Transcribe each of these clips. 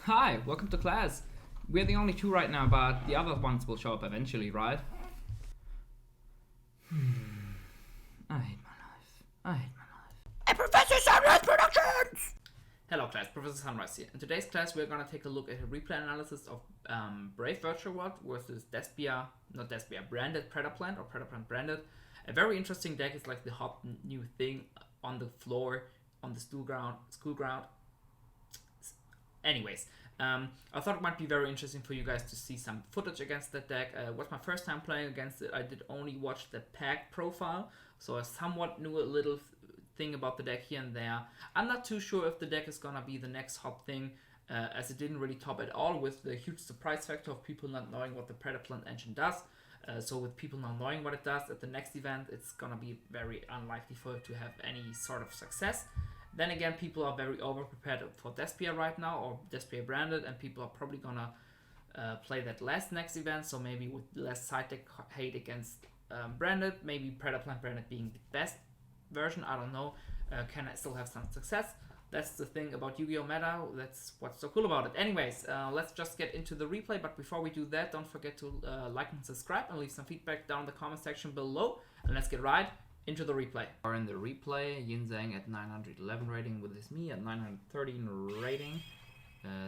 Hi, welcome to class. We're the only two right now, but the other ones will show up eventually, right? I hate my life. I hate my life. And Professor Sunreis Productions! Hello class, Professor Sunreis here. In today's class we're gonna take a look at a replay analysis of Brave Virtual World versus branded Predaplant or Predaplant branded. A very interesting deck. It's like the hot new thing on the floor, on the school ground. Anyways, I thought it might be very interesting for you guys to see some footage against that deck. It was my first time playing against it. I did only watch the pack profile, so I somewhat knew a little thing about the deck here and there. I'm not too sure if the deck is gonna be the next hot thing, as it didn't really top at all with the huge surprise factor of people not knowing what the Predaplant engine does. So with people not knowing what it does at the next event, it's gonna be very unlikely for it to have any sort of success. Then again, people are very over prepared for Despia right now, or Despia branded, and people are probably gonna play that last next event, so maybe with less side deck hate against branded, maybe Predaplant branded being the best version, I don't know. Can I still have some success? That's the thing about Yu-Gi-Oh! Meta, that's what's so cool about it. Anyways, let's just get into the replay, but before we do that, don't forget to like and subscribe and leave some feedback down in the comment section below, and let's get right into the replay. Are in the replay, Yin Zhang at 911 rating with his me at 913 rating.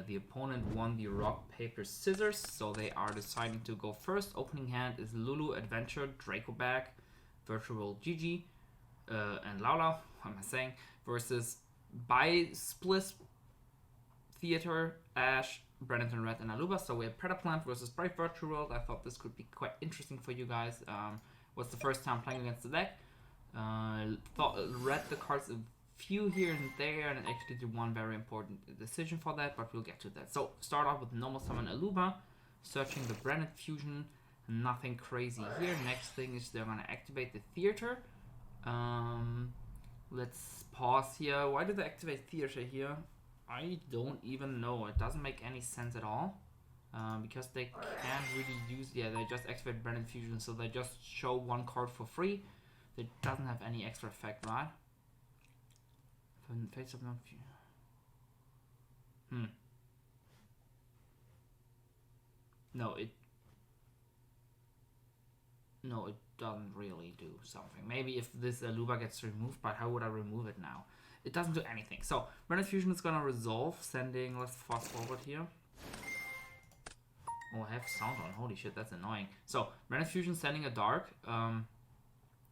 The opponent won the rock, paper, scissors, so they are deciding to go first. Opening hand is Lulu, Adventure, Draco back, Virtual Gigi, and Laula, what am I saying, versus By Splis, Theater, Ash, Brandon Red, and Aluba. So we have Predaplant versus Brave Virtual World. I thought this could be quite interesting for you guys. Was the first time playing against the deck. Read the cards a few here and there, and actually did one very important decision for that, but we'll get to that. So start off with normal summon Aluba, searching the Branded Fusion. Nothing crazy here. Next thing is they're gonna activate the Theater. Let's pause here. Why did they activate Theater here? I don't even know. It doesn't make any sense at all. Because they can't really use... Yeah, they just activate Branded Fusion, so they just show one card for free. It doesn't have any extra effect, right? Face of no... No, it doesn't really do something. Maybe if this Aluba gets removed, but how would I remove it now? It doesn't do anything. So, Branded Fusion is gonna resolve, sending... Let's fast forward here. Oh, I have sound on. Holy shit, that's annoying. So, Branded Fusion sending a Dark,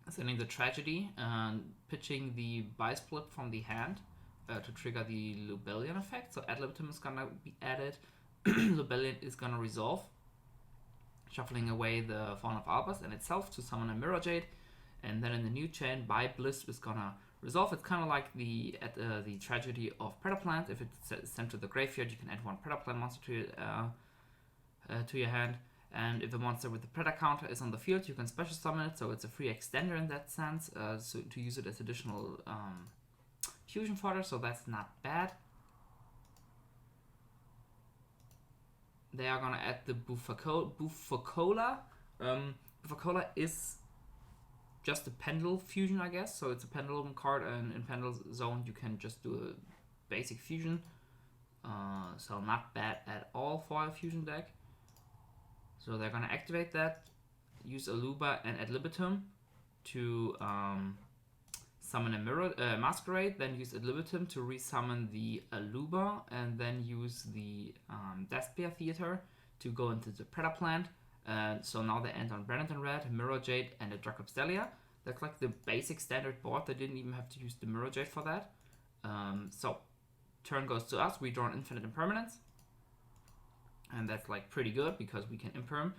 sending the Tragedy, and pitching the Bisplit from the hand to trigger the Lubellion effect. So, Ad libitum is gonna be added. Lubellion is gonna resolve, shuffling away the Fawn of Albus and itself to summon a Mirror Jade. And then in the new chain, By Bliss is gonna resolve. It's kind of like the Tragedy of Predaplant. If it's sent to the graveyard, you can add one Predaplant monster to your hand, and if a monster with the Preda counter is on the field, you can special summon it, so it's a free extender in that sense, so to use it as additional fusion fodder, so that's not bad. They are gonna add the Bufacola. Bufacola is just a Pendle fusion, I guess, so it's a Pendulum card, and in Pendle Zone you can just do a basic fusion, so not bad at all for a fusion deck. So they're gonna activate that, use Aluba and Ad libitum to summon a Masquerade, then use Ad libitum to resummon the Aluba, and then use the Despia Theater to go into the Predaplant. So now they end on Brandon Red, Mirror Jade, and a Dracopstelia. That's like the basic standard board. They didn't even have to use the Mirror Jade for that. So turn goes to us. We draw an infinite impermanence. And that's like pretty good because we can imperm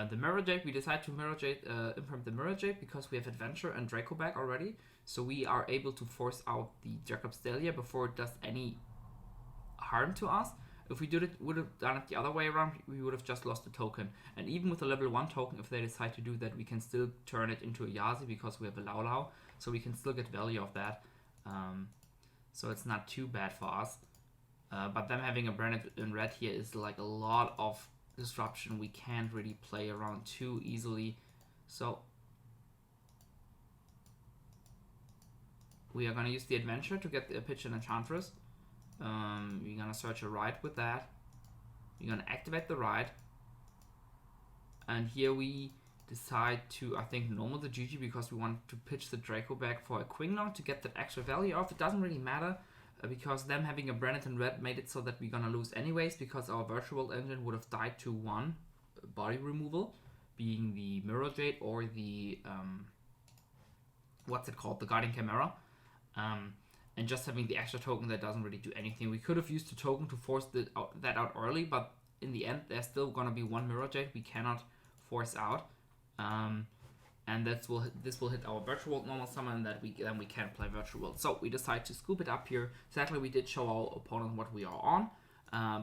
the Mirror Jade. We decide to imperm the Mirror Jade because we have Adventure and Draco back already. So we are able to force out the Dracopstelia before it does any harm to us. If we would have done it the other way around, we would have just lost the token. And even with a level 1 token, if they decide to do that, we can still turn it into a Yazi because we have a Laulau. So we can still get value of that. So it's not too bad for us. But them having a Branded in red here is like a lot of disruption. We can't really play around too easily. So we are going to use the Adventure to get the pitch and Enchantress. We're gonna search a ride with that. We're gonna activate the ride. And here we decide to, I think, normal the GG because we want to pitch the Draco back for a Quinglong to get that extra value off. It doesn't really matter because them having a Brennett red made it so that we're gonna lose anyways because our Virtual Engine would have died to one body removal, being the Mirror Jade or the, what's it called, the Guardian Chimera. And just having the extra token that doesn't really do anything. We could have used the token to force that out early, but in the end, there's still gonna be one Mirror Jade we cannot force out, and this will hit our Virtual World normal summon, and that we can't play Virtual World. So we decide to scoop it up here. Sadly, we did show our opponent what we are on,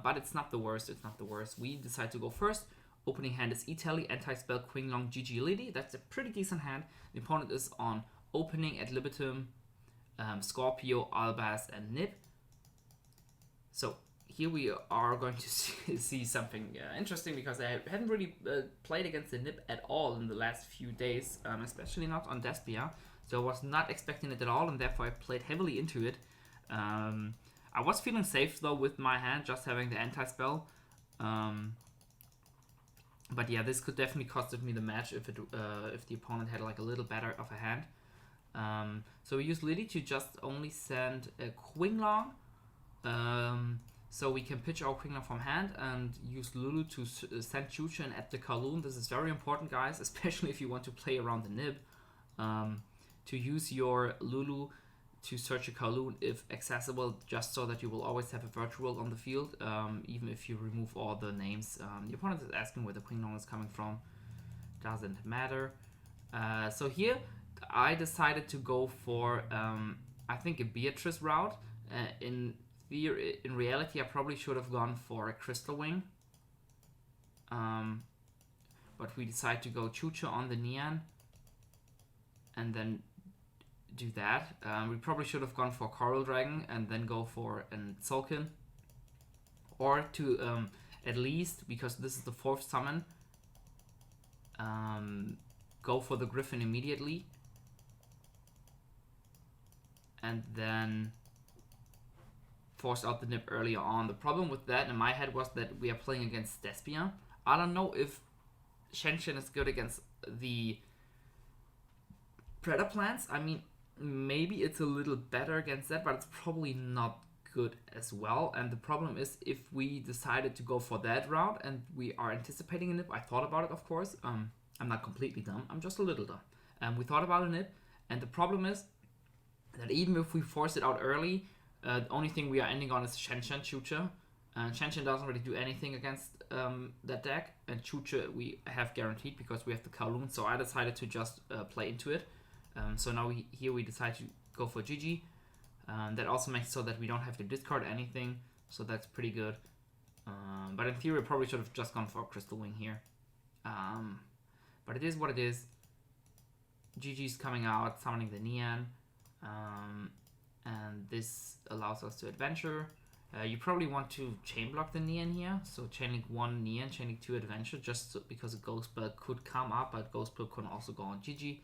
but it's not the worst. It's not the worst. We decide to go first. Opening hand is Italy, Anti-Spell, Quinglong, GG Lady. That's a pretty decent hand. The opponent is on opening at Libitum, Scorpio, Albaz, and Nib. So here we are going to see something interesting because I haven't really played against the Nib at all in the last few days, especially not on Despia. So I was not expecting it at all, and therefore I played heavily into it. I was feeling safe though with my hand, just having the anti-spell. But yeah, this could definitely cost me the match if the opponent had like a little better of a hand. So we use Lily to just only send a Quinglong. So we can pitch our Quinglong from hand and use Lulu to send Chucha and add the Kowloon. This is very important, guys, especially if you want to play around the Nib. To use your Lulu to search a Kowloon if accessible, just so that you will always have a Virtual on the field, even if you remove all the names. The opponent is asking where the Quinglong is coming from. Doesn't matter. So here I decided to go for, I think, a Beatrice route. In reality, I probably should have gone for a Crystal Wing. But we decided to go Chucha on the Neon and then do that. We probably should have gone for Coral Dragon and then go for an Sulkin. Or to, at least, because this is the 4th summon, go for the Griffin immediately. And then force out the Nib earlier on. The problem with that in my head was that we are playing against Despia. I don't know if Shen is good against the Predaplants. I mean, maybe it's a little better against that, but it's probably not good as well. And the problem is if we decided to go for that route and we are anticipating a Nib, I thought about it, of course. I'm not completely dumb. I'm just a little dumb. We thought about a Nib, and the problem is that even if we force it out early, the only thing we are ending on is Shen Chucha. Shen doesn't really do anything against that deck, and Chucha we have guaranteed because we have the Kowloon, so I decided to just play into it. So now we decide to go for GG. That also makes so that we don't have to discard anything, so that's pretty good. But in theory, I probably should have just gone for Crystal Wing here. But it is what it is. GG's coming out, summoning the Neon. And this allows us to adventure. You probably want to chain block the Neon here, so chaining 1 Neon, chaining 2 adventure, just so, because a Ghost Spell could come up, but Ghost Spell can also go on GG,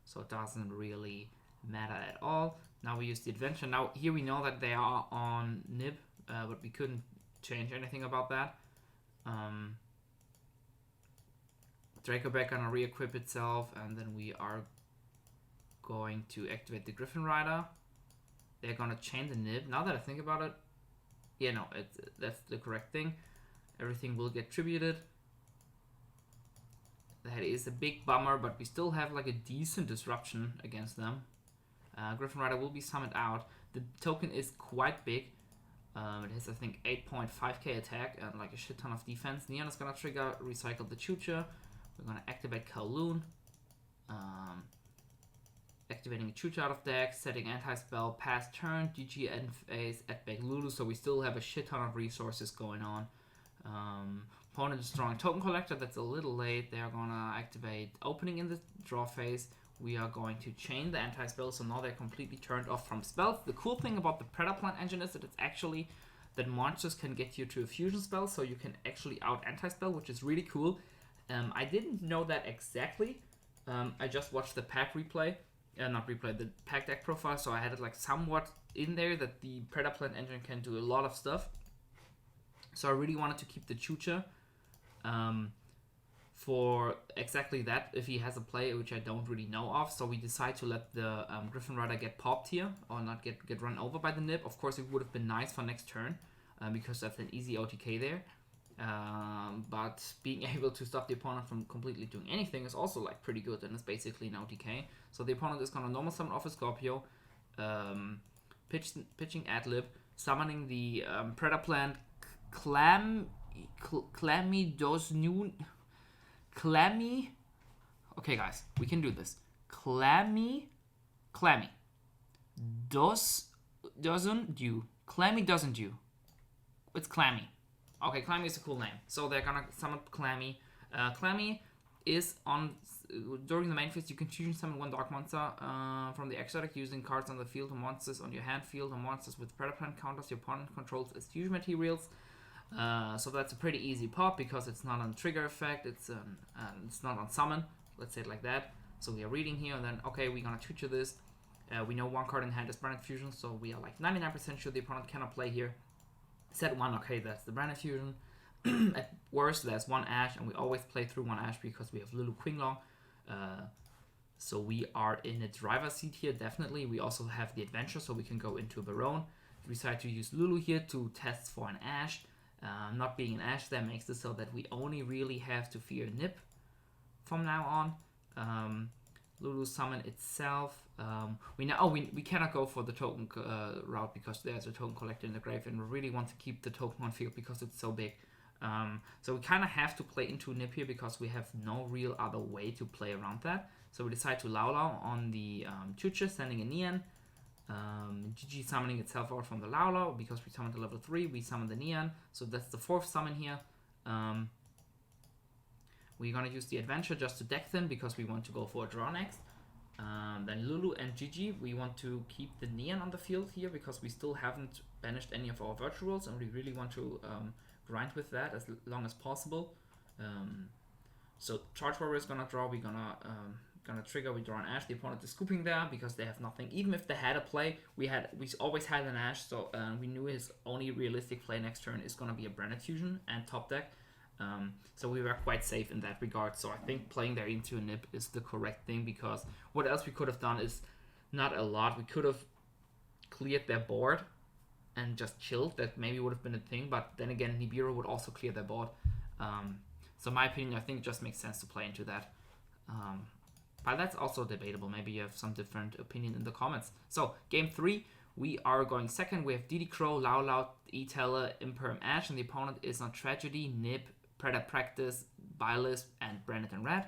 so it doesn't really matter at all. Now we use the adventure. Now here we know that they are on Nib, but we couldn't change anything about that. Draco back gonna re-equip itself, and then we are going to activate the Griffin Rider. They're gonna chain the Nib. Now that I think about it, yeah, no, that's the correct thing. Everything will get tributed. That is a big bummer, but we still have like a decent disruption against them. Griffin Rider will be summoned out. The token is quite big. It has, I think, 8.5k attack and like a shit ton of defense. Neon is gonna trigger, recycle the Chucha. We're gonna activate Kowloon. Activating a Chucha out of deck, setting anti-spell, pass turn, GG end phase, add back Lulu, so we still have a shit ton of resources going on. Opponent is drawing Token Collector, that's a little late. They're gonna activate opening in the draw phase. We are going to chain the anti-spell, so now they're completely turned off from spells. The cool thing about the Predaplant engine is that it's actually that monsters can get you to a fusion spell, so you can actually out anti-spell, which is really cool. I didn't know that exactly. I just watched the pack replay. Not replay, the pack deck profile, so I had it like somewhat in there that the Predaplant engine can do a lot of stuff. So I really wanted to keep the Chucha for exactly that if he has a play, which I don't really know of. So we decide to let the Griffin Rider get popped here, or not get run over by the Nip. Of course, it would have been nice for next turn, because that's an easy OTK there. But being able to stop the opponent from completely doing anything is also like pretty good, and it's basically an OTK. So the opponent is gonna normal summon off a Scorpio, pitching Adlib, summoning the Predaplant Clammy. Okay, guys, we can do this. Clammy doesn't do. Clammy doesn't do. It's Clammy. Okay, Clammy is a cool name. So they're gonna summon Clammy. Clammy is on during the main phase. You can fusion summon one dark monster from the exotic using cards on the field or monsters on your hand field or monsters with Predaplant counters your opponent controls as fusion materials. So that's a pretty easy pop because it's not on trigger effect. It's not on summon. Let's say it like that. So we are reading here, and then okay, we're gonna feature this. We know one card in hand is Branded Fusion, so we are like 99% sure the opponent cannot play here. Set 1, okay, that's the Branded Fusion. At worst, there's one Ash, and we always play through one Ash because we have Lulu Qinglong. So we are in a driver's seat here, definitely. We also have the Adventure, so we can go into a Baronne. We decide to use Lulu here to test for an Ash. Not being an Ash, that makes it so that we only really have to fear Nip from now on. Lulu summon itself. We cannot go for the token route because there's a token collector in the grave, and we really want to keep the token on field because it's so big. So we kind of have to play into Nip here because we have no real other way to play around that. So we decide to Lao on the Chucha, sending a Neon. GG summoning itself out from the Lao because we summoned the level 3, we summoned the Neon, so that's the 4th summon here. We're gonna use the Adventure just to deck them because we want to go for a draw next. Then Lulu and GG, we want to keep the Neon on the field here because we still haven't banished any of our virtuals, and we really want to grind with that as long as possible. So Charge Warrior is gonna draw, we're gonna trigger, we draw an Ash, the opponent is scooping there because they have nothing. Even if they had a play, we always had an Ash, so we knew his only realistic play next turn is gonna be a Branded Fusion and top deck. So we were quite safe in that regard. So I think playing there into a Nip is the correct thing because what else we could have done is not a lot. We could have cleared their board and just chilled. That maybe would have been a thing, but then again, Nibiru would also clear their board. So in my opinion, I think it just makes sense to play into that. But that's also debatable. Maybe you have some different opinion in the comments. So game 3, we are going second. We have DD Crow, Lao, E-Teller, Imperm Ash, and the opponent is on Tragedy, Nip, Preda Practice, Bylist, and Branded and Red.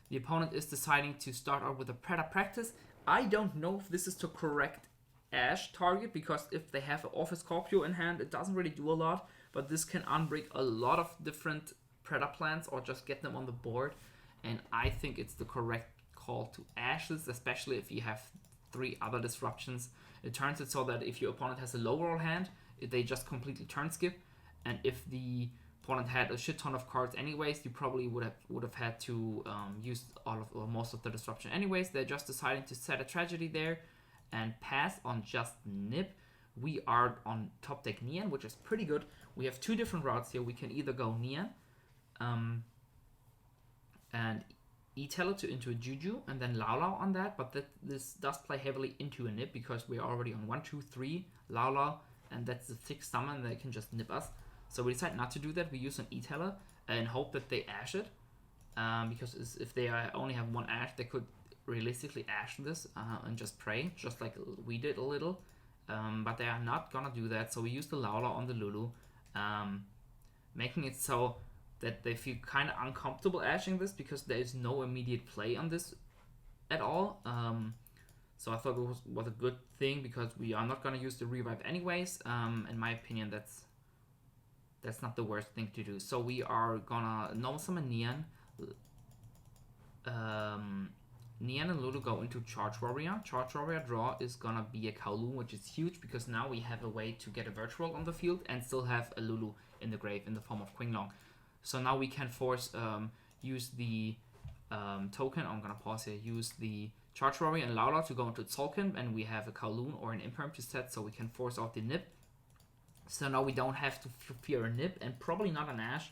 The opponent is deciding to start out with a Preda Practice. I don't know if this is to correct Ash target, because if they have an Office Scorpio in hand, it doesn't really do a lot, but this can unbreak a lot of different Predaplants or just get them on the board. And I think it's the correct call to Ash this, especially if you have 3 other disruptions. It turns it so that if your opponent has a low roll hand, they just completely turn skip. And if the opponent had a shit ton of cards anyways, you probably would have had to use all of or most of the disruption anyways. They're just deciding to set a Tragedy there and pass on just Nip. We are on top deck Neon, which is pretty good. We have 2 different routes here. We can either go Neon and E-Teller into a Juju and then Lao on that, but this does play heavily into a Nip because we're already on 1, 2, 3 Lao, and that's the 6th summon. They can just nip us. So we decide not to do that. We use an E-Teller and hope that they Ash it, because if they only have 1 Ash, they could realistically Ash this and just pray, just like we did a little. But they are not gonna do that, so we use the Lao on the Lulu, making it so that they feel kind of uncomfortable ashing this because there is no immediate play on this at all. So I thought it was a good thing because we are not going to use the revive anyways. In my opinion, that's not the worst thing to do. So we are gonna normal summon Neon. Neon and Lulu go into Charge Warrior. Charge Warrior draw is gonna be a Kowloon, which is huge because now we have a way to get a virtual on the field and still have a Lulu in the grave in the form of Qinglong. So now we can force use the token. I'm gonna pause here. Use the Charge Warrior and Laula to go into Tzolk'in, and we have a Kowloon or an Imperm to set, so we can force out the Nip. So now we don't have to fear a Nip, and probably not an Ash,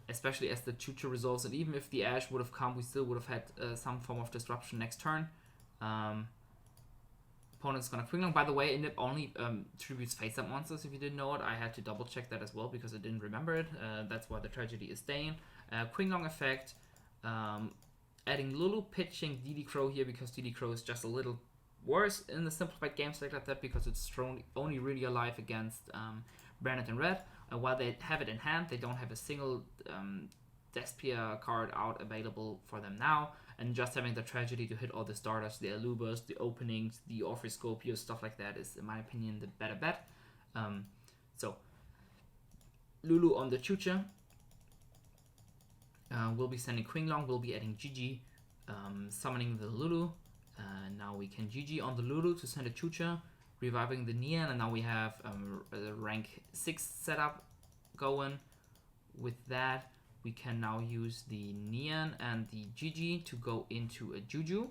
especially as the Choo-Choo resolves, and even if the Ash would have come, we still would have had some form of disruption next turn. Opponent's gonna Kringlong. By the way, a Nip only tributes face-up monsters, if you didn't know it. I had to double check that as well because I didn't remember it. That's why the tragedy is staying. Kringlong effect, adding Lulu, pitching DD Crow here because DD Crow is just a little worse in the simplified games like that because it's only really alive against Branded and Red. While they have it in hand, they don't have a single Despia card out available for them now, and just having the tragedy to hit all the starters, the Alubas, the openings, the Orpheuscopius, stuff like that is, in my opinion, the better bet. So, Lulu on the Choo-Choo. We'll be sending Kringlong, we'll be adding GG, summoning the Lulu. Now we can GG on the Lulu to send a Choo-Choo, reviving the Nian, and now we have a rank 6 setup going. With that, we can now use the Nian and the GG to go into a Juju,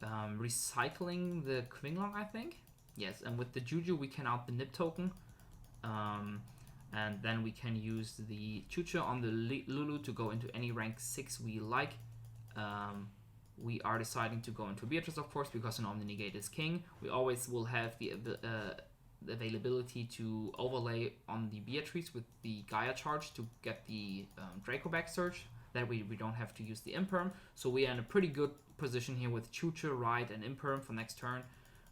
recycling the Kringlong, I think. Yes, and with the Juju we can out the Nip token, and then we can use the Choo-Choo on the Lulu to go into any rank 6 we like. We are deciding to go into Beatrice, of course, because an Omni-Negate is king. We always will have the availability to overlay on the Beatrice with the Gaia charge to get the Draco back search. That we don't have to use the Imperm. So we are in a pretty good position here with Choo-Choo, Ride, and Imperm for next turn.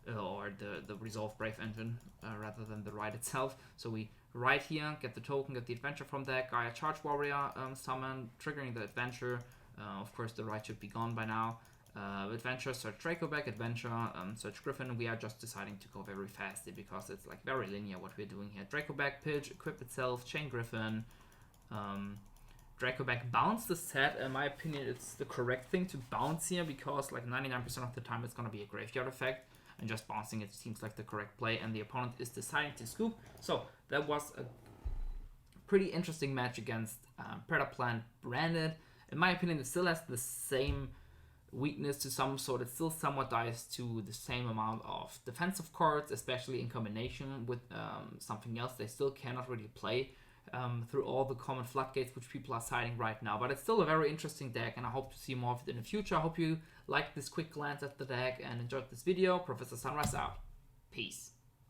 Or the Resolve Brave Engine rather than the Ride itself. So we Ride here, get the token, get the Adventure from that. Gaia Charge Warrior summon, triggering the Adventure. Of course, the Ride should be gone by now. Adventure, search Draco back, Adventure, search Griffin. We are just deciding to go very fast here because it's like very linear what we're doing here. Draco back, pitch, equip itself, chain Griffin. Draco back, bounce the set. In my opinion, it's the correct thing to bounce here because like 99% of the time it's going to be a graveyard effect. And just bouncing it seems like the correct play. And the opponent is deciding to scoop. So that was a pretty interesting match against Predaplant Branded. In my opinion, it still has the same weakness to some sort. It still somewhat dies to the same amount of defensive cards, especially in combination with something else. They still cannot really play through all the common floodgates which people are citing right now. But it's still a very interesting deck, and I hope to see more of it in the future. I hope you liked this quick glance at the deck and enjoyed this video. Professor Sunreis out. Peace.